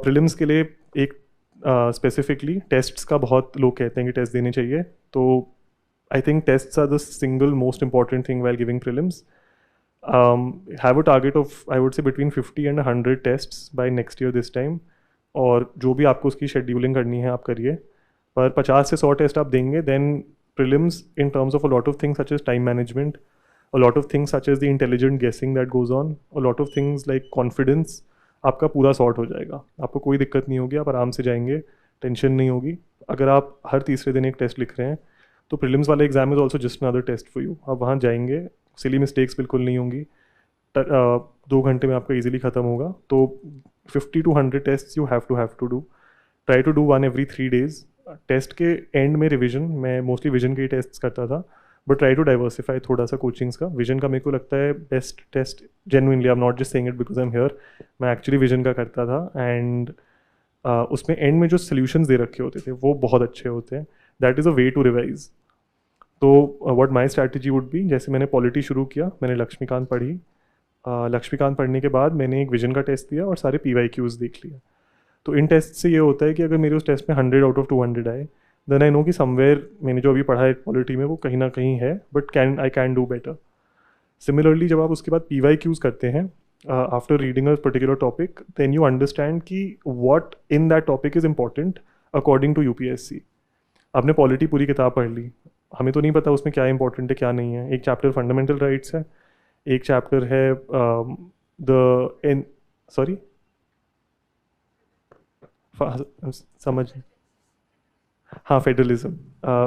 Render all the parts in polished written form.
Prelims के लिए एक स्पेसिफिकली टेस्ट्स का बहुत लोग कहते हैं कि टेस्ट देने चाहिए, तो I think tests are the single most important thing while giving prelims. Have a target of, I would say, between 50 and 100 tests by next year this time. और जो भी आपको उसकी शेड्यूलिंग करनी है आप करिए, पर 50 से 100 टेस्ट आप देंगे, then prelims in terms of a lot of things such as time management, a lot of things such as the intelligent guessing that goes on, a lot of things like confidence, आपका पूरा sort हो जाएगा. आपको कोई दिक्कत नहीं होगी, आप आराम से जाएंगे, टेंशन नहीं होगी. अगर आप हर तीसरे दिन एक टेस्ट लिख रहे हैं तो प्रीलिम्स वाला exam is also just another test for you. आप वहाँ जाएंगे, सिली मिस्टेक्स बिल्कुल नहीं होंगी, 2 घंटे में आपका इजीली ख़त्म होगा. तो 50 to 100 test you have to do. Try to do 1 every 3 days. Test के एंड में रिविजन, मैं मोस्टली विजन के ही टेस्ट करता था, बट ट्राई टू डाइवर्सिफाई थोड़ा सा कोचिंग्स का. विजन का मेरे को लगता है best test, genuinely, I am not just saying it because I am here. मैं एक्चुअली विजन का करता था, एंड उसमें एंड में जो सोल्यूशंस दे रखे होते थे वो बहुत अच्छे होते हैं. That is a way to revise. तो what my strategy would be, जैसे मैंने पॉलिटी शुरू किया, मैंने लक्ष्मीकांत पढ़ी. लक्ष्मीकांत पढ़ने के बाद मैंने एक विजन का टेस्ट दिया और सारे PYQs देख लिए. तो इन टेस्ट से ये होता है कि अगर मेरे उस टेस्ट में 100 out of 200 आए, देन आई नो कि समवेयर मैंने जो अभी पढ़ा है पॉलिटी में वो कहीं ना कहीं है, but I can do better. Similarly जब आप उसके बाद PYQs करते हैं after reading a particular topic, then you understand कि what in that topic is important according to UPSC. आपने पॉलिटी पूरी किताब पढ़ ली, हमें तो नहीं पता उसमें क्या इंपॉर्टेंट है क्या नहीं है. एक चैप्टर फंडामेंटल राइट्स है, एक चैप्टर है समझ, हाँ, federalism,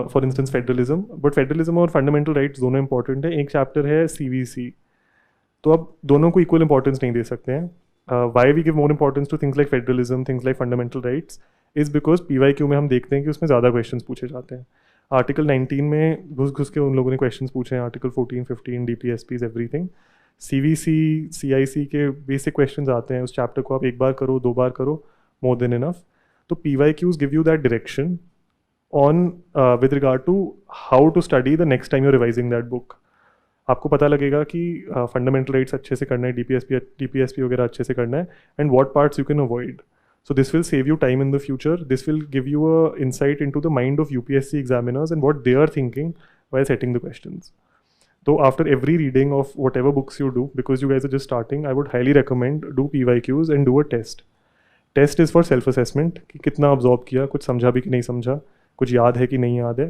for instance federalism. But federalism और फंडामेंटल राइट्स दोनों इंपॉर्टेंट है. एक चैप्टर है CVC. तो अब दोनों को इक्वल इंपॉर्टेंस नहीं दे सकते हैं. Why we give more importance to things like federalism, things like fundamental rights, is because PYQ में हम देखते हैं कि उसमें ज़्यादा क्वेश्चन पूछे जाते हैं. आर्टिकल 19 में घुस के उन लोगों ने क्वेश्चंस पूछे हैं, article 14, 15, DPSPs, everything. CVC, CIC के बेसिक क्वेश्चंस आते हैं. उस चैप्टर को आप एक बार करो, 2 बार करो, मोर देन इनफ. तो PYQs give you that direction on with regard to how to study the next time you revising that book. आपको पता लगेगा कि फंडामेंटल राइट्स अच्छे से करना है, DPSP वगैरह अच्छे से करना है, and what parts you can avoid. So this will save you time in the future. This will give you a insight into the mind of UPSC examiners and what they are thinking while setting the questions. So after every reading of whatever books you do, because you guys are just starting, I would highly recommend do PYQs and do a test. Test is for self-assessment कि कितना absorb किया, कुछ समझा भी कि नहीं समझा, कुछ याद है कि नहीं याद है.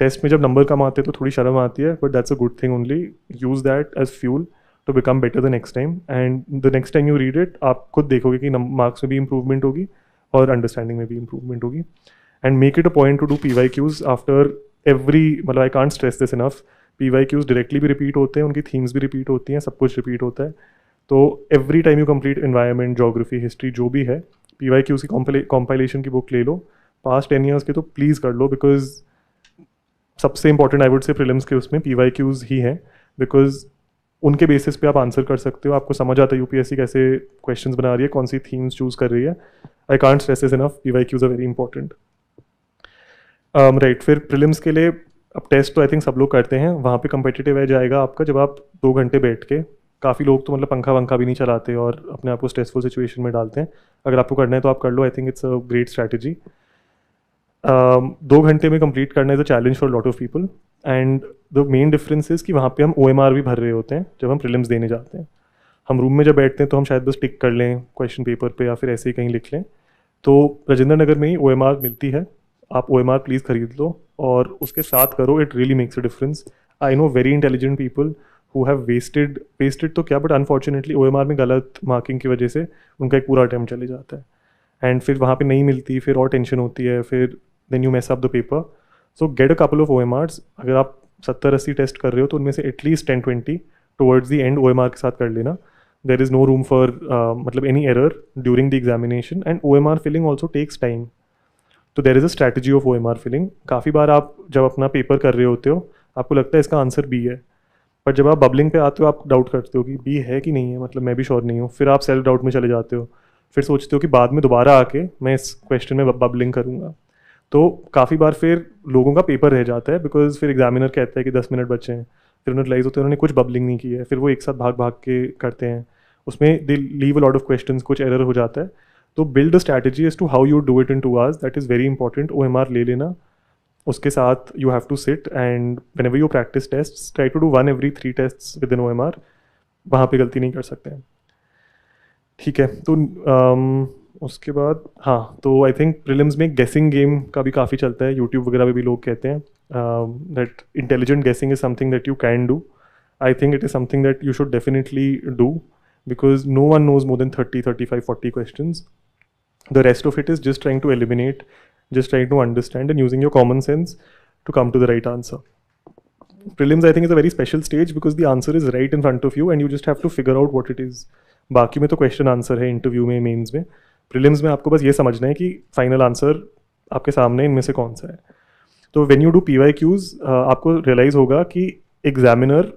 टेस्ट में जब नंबर कम आते हैं तो थोड़ी शर्म आती है, but that's a good thing only. Use that as fuel to become better the next time, and the next time you read it आप खुद देखोगे कि मार्क्स में भी इम्प्रूवमेंट होगी और अंडरस्टैंडिंग में भी इम्प्रूवमेंट होगी. And make it a point to do PYQs after every, मतलब I can't stress this enough. PYQs directly भी रिपीट होते हैं, उनकी थीम्स भी रिपीट होती हैं, सब कुछ रिपीट होता है. तो every time you complete environment, geography, history, जो भी है, PYQs की कॉम्पाइलेशन की बुक ले लो. पास्ट 10 years के तो प्लीज़ कर लो, बिकॉज सबसे important I would say prelims के उसमें PYQs ही हैं, बिकॉज उनके बेसिस पे आप आंसर कर सकते हो. आपको समझ आता है UPSC कैसे क्वेश्चंस बना रही है, कौन सी थीम्स चूज़ कर रही है. I can't stress this enough, PYQs are very important. Right, फिर प्रीलिम्स के लिए अब टेस्ट तो आई थिंक सब लोग करते हैं. वहाँ पे कम्पिटिटिव एज आएगा आपका जब आप 2 घंटे बैठ के, काफ़ी लोग तो मतलब पंखा वंखा भी नहीं चलाते और अपने आप को स्ट्रेसफुल सिचुएशन में डालते हैं. अगर आपको करना है तो आप कर लो. I think it's a great strategy. 2 घंटे में कंप्लीट करना is a challenge for lot of people, and the main difference is कि वहाँ पे हम OMR भी भर रहे होते हैं जब हम प्रीलिम्स देने जाते हैं. हम रूम में जब बैठते हैं तो हम शायद बस टिक कर लें क्वेश्चन पेपर पे या फिर ऐसे ही कहीं लिख लें. तो राजेंद्र नगर में ही OMR मिलती है, आप OMR प्लीज़ खरीद लो और उसके साथ करो. It really makes a difference. I know very intelligent people who have wasted तो क्या, बट अनफॉर्चुनेटली OMR में गलत मार्किंग की वजह से उनका एक पूरा अटैम्प्ट चले जाता है, एंड फिर वहाँ पे नहीं मिलती, फिर और टेंशन होती है, फिर then you mess up the paper. So get a couple of OMRs. अगर आप 70-80 टेस्ट कर रहे हो तो उनमें से at least 10-20 towards the end OMR के साथ कर लेना. There is no room for मतलब any error during the examination, and OMR filling also takes time. तो there is a strategy of OMR filling. काफ़ी बार आप जब अपना पेपर कर रहे होते हो आपको लगता है इसका आंसर B है, पर जब आप बबलिंग पे आते हो आप डाउट करते हो कि B है कि नहीं है, मतलब मैं भी श्योर नहीं हूँ. फिर आप सेल्फ डाउट में चले जाते हो, फिर सोचते हो कि बाद में दोबारा आके मैं इस क्वेश्चन में बबलिंग करूँगा. तो काफ़ी बार फिर लोगों का पेपर रह जाता है, बिकॉज फिर एग्जामिनर कहता है कि 10 मिनट बचे हैं, फिर उन्हें रियलाइज होता है उन्होंने कुछ बबलिंग नहीं की है, फिर वो एक साथ भाग भाग के करते हैं. उसमें they leave a lot of questions, कुछ एरर हो जाता है. तो build a strategy as to how you do it in 2 hours, that is very important. OMR ले लेना, उसके साथ you have to sit and whenever you practice test try to do 1 every 3 tests with in OMR. वहाँ पे गलती नहीं कर सकते हैं. ठीक है. तो उसके बाद हाँ, तो आई थिंक प्रीलिम्स में गेसिंग गेम का भी काफ़ी चलता है. यूट्यूब वगैरह पे भी लोग कहते हैं that intelligent guessing is something that you can do. I think it is something that you should definitely do because no one knows more than 30, 35, 40 questions. The rest of it is just trying to eliminate, just trying to understand and using your common sense to come to the right answer. Prelims I think is a very special stage because the answer is right in front of you and you just have to figure out what it is. बाकी में तो question answer है interview में, mains में. Prelims में आपको बस ये समझना है कि फाइनल आंसर आपके सामने इनमें से कौन सा है. तो व्हेन यू डू PYQs आपको रियलाइज होगा कि एग्जामिनर,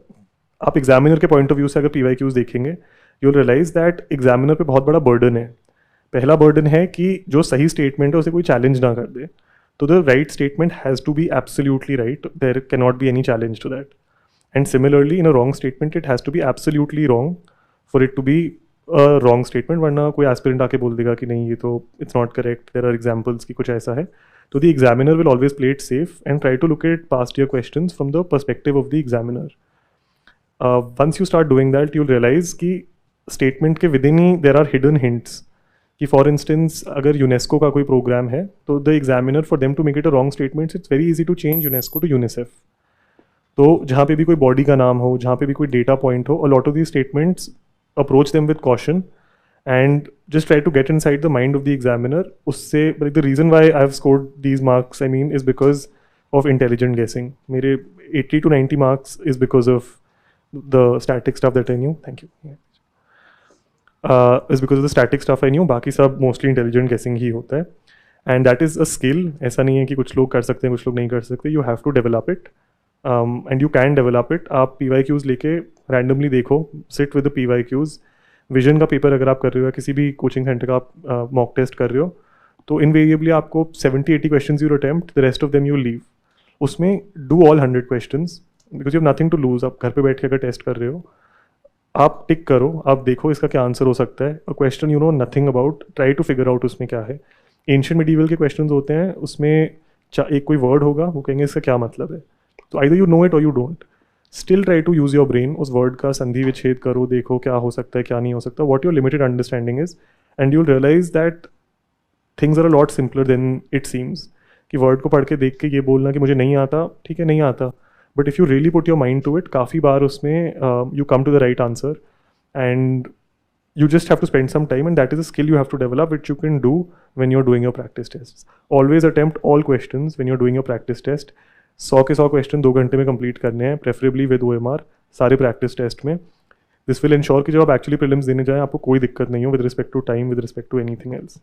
आप एग्जामिनर के पॉइंट ऑफ व्यू से अगर PYQs देखेंगे you will realise that examiner पे बहुत बड़ा बर्डन है. पहला बर्डन है कि जो सही स्टेटमेंट है उसे कोई चैलेंज ना कर दे. तो the right statement has to be absolutely right, there can not be any challenge to that. And similarly in a wrong statement it has to be absolutely wrong for it to be a wrong statement. वरना कोई aspirant आके बोल देगा कि नहीं ये तो it's not correct, there are examples की कुछ ऐसा है. तो the examiner will always play it safe and try to look at past year questions from the perspective of the examiner. Once you start doing that you will realise कि statement के within ही there are hidden hints. कि for instance अगर UNESCO का कोई programme है तो the examiner for them to make it a wrong statements it's very easy to change UNESCO to UNICEF. तो जहाँ पे भी कोई बॉडी का नाम हो, जहाँ पे भी कोई डेटा पॉइंट हो, a lot of the statements approach them with caution and just try to get inside the mind of the examiner. उससे the reason why I have scored these marks I mean is because of intelligent guessing. मेरे 80 to 90 marks is because of the static stuff that I knew. Thank you. Yeah. Is because of the static stuff I knew. बाकी सब mostly intelligent गेसिंग ही होता है and that is a skill. ऐसा नहीं है कि कुछ लोग कर सकते हैं कुछ लोग नहीं कर सकते. You have to develop it and you can develop it. आप PYQs लेके रैंडमली देखो, sit with the PYQs. Vision का पेपर अगर आप कर रहे हो या किसी भी कोचिंग सेंटर का आप मॉक टेस्ट कर रहे हो तो इनवेरिएबली आपको 70-80 questions you attempt, the rest of them you leave. उसमें do all 100 questions because you have nothing to lose. आप घर पे बैठ के अगर टेस्ट कर रहे हो आप टिक करो, आप देखो इसका क्या आंसर हो सकता है. A question you know nothing about, try to figure out उसमें क्या है. एंशिएंट मिडीवल के क्वेश्चंस होते हैं, उसमें एक कोई वर्ड होगा, वो कहेंगे इसका क्या मतलब है. तो आइदर यू नो इट और you don't. Still try to use your brain. उस वर्ड का संधि विच्छेद करो, देखो क्या हो सकता है क्या नहीं हो सकता, what your limited understanding is and you will realise that things are a lot simpler than it seems. कि वर्ड को पढ़ के देख के ये बोलना कि मुझे नहीं आता, ठीक है नहीं आता, but if you really put your mind to it काफ़ी बार उसमें you come to the right answer and you just have to spend some time and that is a skill you have to develop which you can do when you're doing your practice tests. Always attempt all questions when you're doing your practice test. 100 के 100 question 2 घंटे में complete करने हैं, preferably with OMR सारे practice test में. This will ensure कि जब आप एक्चुअली प्रीलिम्स देने जाएं आपको कोई दिक्कत नहीं हो with respect to time, with respect to anything else.